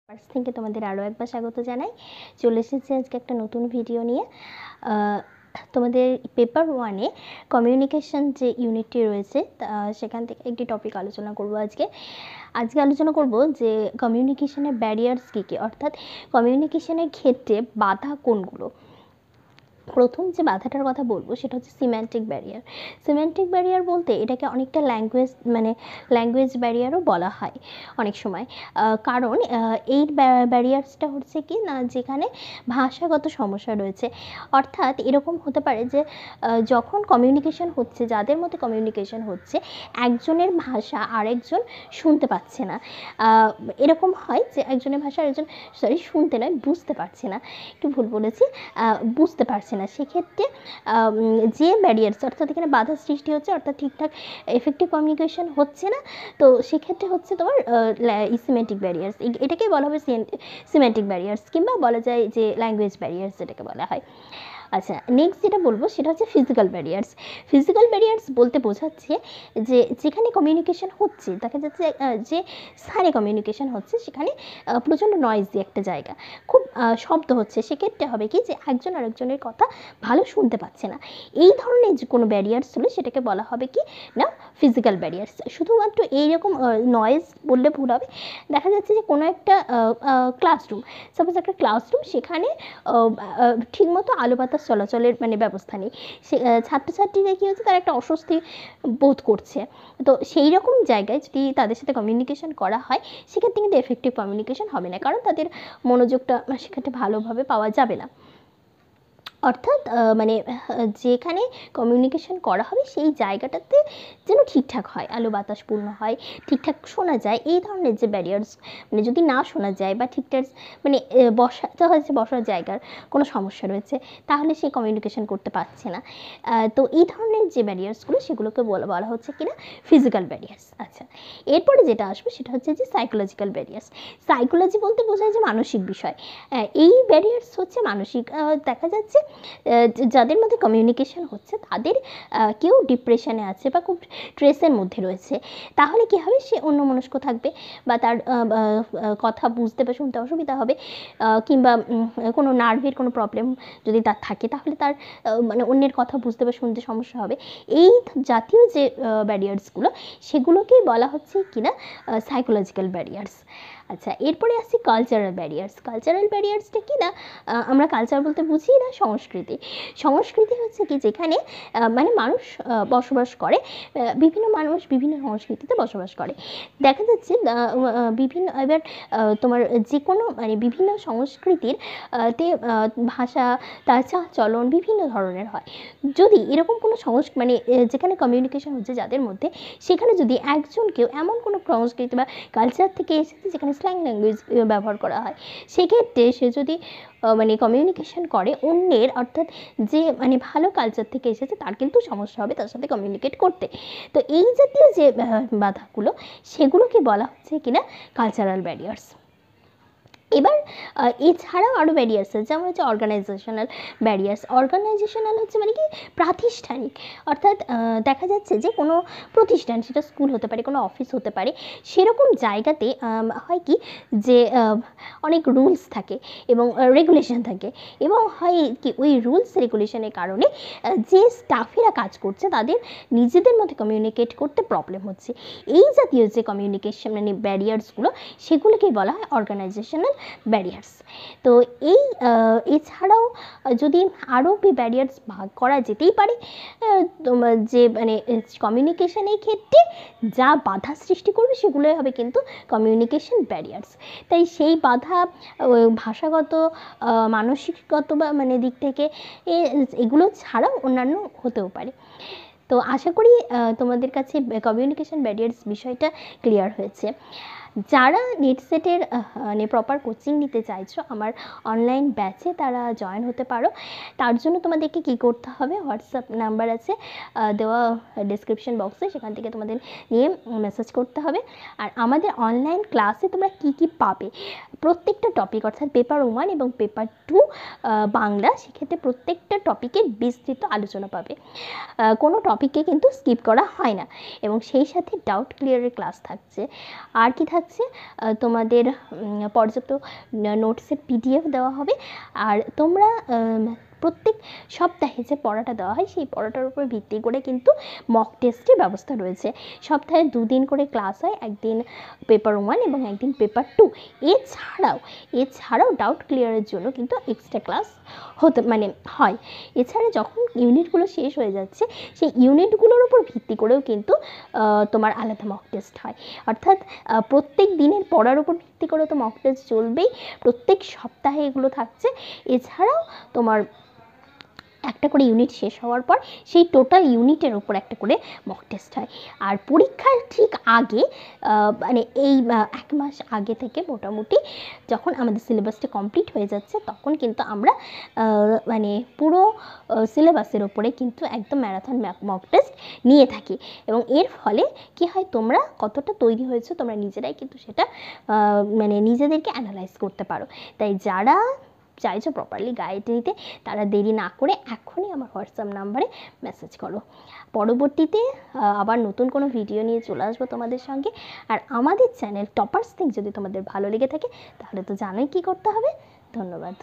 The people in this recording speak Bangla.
ফার্স্ট থেকে তোমাদের আরও একবার স্বাগত জানাই। চলে এসেছি আজকে একটা নতুন ভিডিও নিয়ে। তোমাদের পেপার ওয়ানে কমিউনিকেশন যে ইউনিটটি রয়েছে সেখান থেকে একটি টপিক আলোচনা করব। আজকে আলোচনা করব যে কমিউনিকেশনের ব্যারিয়ার্স কী কী, অর্থাৎ কমিউনিকেশনের ক্ষেত্রে বাধা কোনগুলো। প্রথম যে বাধাটার কথা বলবো সেটা হচ্ছে সিম্যান্টিক ব্যারিয়ার। সিম্যান্টিক ব্যারিয়ার বলতে এটাকে অনেকটা ল্যাঙ্গুয়েজ ব্যারিয়ারও বলা হয় অনেক সময়, কারণ এই ব্যারিয়ার্সটা হচ্ছে কি না, যেখানে ভাষাগত সমস্যা রয়েছে। অর্থাৎ এরকম হতে পারে যে যখন কমিউনিকেশন হচ্ছে, যাদের মধ্যে কমিউনিকেশন হচ্ছে, একজনের ভাষা আরেকজন শুনতে পাচ্ছে না। এরকম হয় যে একজনের ভাষা আরেকজন শুনতে নয়, বুঝতে পারছে না, একটু ভুল বলেছি, বুঝতে পারছে না। সেক্ষেত্রে যে ব্যারিয়ার্স, অর্থাৎ এখানে বাধা সৃষ্টি হচ্ছে, অর্থাৎ ঠিকঠাক এফেক্টিভ কমিউনিকেশন হচ্ছে না, তো সেক্ষেত্রে হচ্ছে তোমার সিমেন্টিক ব্যারিয়ার্স। এটাকে বলা হবে সিমেন্টিক ব্যারিয়ার্স, কিংবা বলা যায় যে ল্যাঙ্গুয়েজ ব্যারিয়ার্স যেটাকে বলা হয়। আচ্ছা, নেক্সট যেটা বলবো সেটা হচ্ছে ফিজিক্যাল ব্যারিয়ার্স। ফিজিক্যাল ব্যারিয়ার্স বলতে বোঝাচ্ছে যে যেখানে কমিউনিকেশন হচ্ছে, দেখা যাচ্ছে যে স্থানে কমিউনিকেশন হচ্ছে সেখানে প্রচণ্ড নয়েজি একটা জায়গা, খুব শব্দ হচ্ছে, সেক্ষেত্রে হবে কি যে একজন আরেকজনের কথা ভালো শুনতে পাচ্ছে না। এই ধরনের যে কোনো ব্যারিয়ার্স হলে সেটাকে বলা হবে কি না ফিজিক্যাল ব্যারিয়ার্স। শুধুমাত্র এইরকম নয়েজ বললে ভুল হবে। দেখা যাচ্ছে যে কোনো একটা ক্লাসরুম, সাপোজ একটা ক্লাসরুম, সেখানে ঠিকমতো আলো বাতাস চলাচলের ব্যবস্থা নেই। সে ছাত্রছাত্রীরা কী হচ্ছে, তারা একটা অস্বস্তি বোধ করছে। তো সেই রকম জায়গায় যদি তাদের সাথে কমিউনিকেশন করা হয়, সেক্ষেত্রে কিন্তু এফেক্টিভ কমিউনিকেশন হবে না, কারণ তাদের মনোযোগটা সেক্ষেত্রে ভালোভাবে পাওয়া যাবে না। অর্থাৎ যেখানে কমিউনিকেশন করা হবে সেই জায়গাটাতে যেন ঠিকঠাক হয়, আলো বাতাসপূর্ণ হয়, ঠিকঠাক শোনা যায়। এই ধরনের যে ব্যারিয়ার্স, যদি না শোনা যায় বা ঠিকঠাক বসাতে হয়েছে, বসার জায়গার কোনো সমস্যা রয়েছে, তাহলে সে কমিউনিকেশন করতে পারছে না। তো এই ধরনের যে ব্যারিয়ার্সগুলো, সেগুলোকে বলা হচ্ছে কিনা ফিজিক্যাল ব্যারিয়ার্স। আচ্ছা, এরপরে যেটা আসবে সেটা হচ্ছে যে সাইকোলজিক্যাল ব্যারিয়ার্স। সাইকোলজি বলতে বোঝায় যে মানসিক বিষয়। এই ব্যারিয়ার্স হচ্ছে মানসিক। দেখা যাচ্ছে যাদের মধ্যে কমিউনিকেশন হচ্ছে তাদের কেউ ডিপ্রেশনে আছে বা খুব স্ট্রেসের মধ্যে রয়েছে, তাহলে কী হবে, সে অন্যমনস্ক থাকবে বা তার কথা বুঝতে বা শুনতে অসুবিধা হবে, কিংবা কোনো নার্ভের কোনো প্রবলেম যদি তার থাকে, তাহলে তার অন্যের কথা বুঝতে বা শুনতে সমস্যা হবে। এই জাতীয় যে ব্যারিয়ার্সগুলো, সেগুলোকেই বলা হচ্ছে কিনা সাইকোলজিক্যাল ব্যারিয়ার্স। আচ্ছা, এরপরে আসছি কালচারাল ব্যারিয়ার্স। কালচারাল ব্যারিয়ার্সটা কি না, আমরা কালচার বলতে বুঝি না সংস্কৃতি। সংস্কৃতি হচ্ছে কি, যেখানে মানুষ বসবাস করে, বিভিন্ন মানুষ বিভিন্ন সংস্কৃতিতে বসবাস করে। দেখা যাচ্ছে এবার তোমার যে কোনো বিভিন্ন সংস্কৃতির ভাষা, তার চালচলন বিভিন্ন ধরনের হয়। যদি এরকম কোনো যেখানে কমিউনিকেশন হচ্ছে যাদের মধ্যে, সেখানে যদি কেউ এমন কোনো সংস্কৃতি বা কালচার থেকে এসেছে যেখানে স্ল্যাং ল্যাঙ্গুয়েজ ব্যবহার করা হয়, সেক্ষেত্রে সে যদি কমিউনিকেশন করে অন্যের, অর্থাৎ যে ভালো কালচার থেকে এসেছে, তার কিন্তু সমস্যা হবে তার সাথে কমিউনিকেট করতে। তো এই জাতীয় যে বাধাগুলো, সেগুলোকে বলা হচ্ছে কিনা কালচারাল ব্যারিয়ার্স। এবার এছাড়াও আরও ব্যারিয়ার্স আছে, যেমন হচ্ছে অর্গানাইজেশনাল ব্যারিয়ার্স। অর্গানাইজেশনাল হচ্ছে কি প্রাতিষ্ঠানিক, অর্থাৎ দেখা যাচ্ছে যে কোনো প্রতিষ্ঠান, সেটা স্কুল হতে পারে, কোনো অফিস হতে পারে, সেরকম জায়গাতে হয় কি যে অনেক রুলস থাকে এবং রেগুলেশন থাকে, এবং হয় কি ওই রুলস রেগুলেশনের কারণে যে স্টাফেরা কাজ করছে তাদের নিজেদের মধ্যে কমিউনিকেট করতে প্রবলেম হচ্ছে। এই জাতীয় যে কমিউনিকেশন ব্যারিয়ার্সগুলো, সেগুলোকেই বলা হয় অর্গানাইজেশনাল ব্যারিয়ার্স। তো এছাড়াও যদি আরও ব্যারিয়ার্স ভাগ করা যেতেই পারে, যে কমিউনিকেশনের ক্ষেত্রে যা বাধা সৃষ্টি করবে, সেগুলোই হবে কিন্তু কমিউনিকেশন ব্যারিয়ার্স। তাই সেই বাধা ভাষাগত, মানসিকগত বা দিক থেকে এগুলো ছাড়াও অন্যান্য হতেও পারে। তো আশা করি তোমাদের কাছে কমিউনিকেশন ব্যারিয়ার্স বিষয়টা ক্লিয়ার হয়েছে। যারা নেট সেটের প্রপার কোচিং নিতে চাইছো আমার অনলাইন ব্যাচে, তারা জয়েন হতে পারো। তার জন্য তোমাদেরকে কী করতে হবে, হোয়াটসঅ্যাপ নাম্বার আছে দেওয়া ডিসক্রিপশন বক্সে, সেখান থেকে তোমাদের নিয়ে মেসেজ করতে হবে। আর আমাদের অনলাইন ক্লাসে তোমরা কী কী পাবে, প্রত্যেকটা টপিক, অর্থাৎ পেপার 1 এবং পেপার 2 বাংলা, সেক্ষেত্রে প্রত্যেকটা টপিকের বিস্তৃত আলোচনা পাবে। কোনো টপিকে কিন্তু স্কিপ করা হয় না, এবং সেই সাথে ডাউট ক্লিয়ারের ক্লাস থাকছে। আর কি থাকছে, থাকছে তোমাদের পর্যাপ্ত নোটসের PDF দেওয়া হবে। আর তোমরা প্রত্যেক সপ্তাহে যে পড়াটা দেওয়া হয় সেই পড়াটার উপর ভিত্তি করে কিন্তু মক টেস্টের ব্যবস্থা রয়েছে। সপ্তাহে 2 দিন করে ক্লাস হয়, একদিন পেপার 1 এবং একদিন পেপার 2। এছাড়াও ডাউট ক্লিয়ারের জন্য কিন্তু এক্সট্রা ক্লাস হয়। এছাড়া যখন ইউনিটগুলো শেষ হয়ে যাচ্ছে সেই ইউনিটগুলোর উপর ভিত্তি করেও কিন্তু তোমার আলাদা মক টেস্ট হয়। অর্থাৎ প্রত্যেক দিনের পড়ার উপর ভিত্তি করে তো মক টেস্ট চলবেই, প্রত্যেক সপ্তাহে এগুলো থাকছে। এছাড়াও তোমার একটা করে ইউনিট শেষ হওয়ার পর সেই টোটাল ইউনিটের উপর একটা করে মক টেস্ট হয়। আর পরীক্ষার ঠিক আগে এই 1 মাস আগে থেকে মোটামুটি যখন আমাদের সিলেবাসটা কমপ্লিট হয়ে যাচ্ছে তখন কিন্তু আমরা পুরো সিলেবাসের ওপরে কিন্তু একদম ম্যারাথন মক টেস্ট নিয়ে থাকি। এবং এর ফলে কি হয়, তোমরা কতটা তৈরি হয়েছো তোমরা নিজেরাই কিন্তু সেটা নিজেদেরকে অ্যানালাইজ করতে পারো। তাই যারা চাইছো প্রপারলি গাইড নিতে তারা দেরি না করে এখনই আমার হোয়াটসঅ্যাপ নাম্বারে মেসেজ করো। পরবর্তীতে আবার নতুন কোনো ভিডিও নিয়ে চলে আসবো তোমাদের সঙ্গে। আর আমাদের চ্যানেল টপার্স থিঙ্ক যদি তোমাদের ভালো লেগে থাকে তাহলে তো জানোই কী করতে হবে। ধন্যবাদ।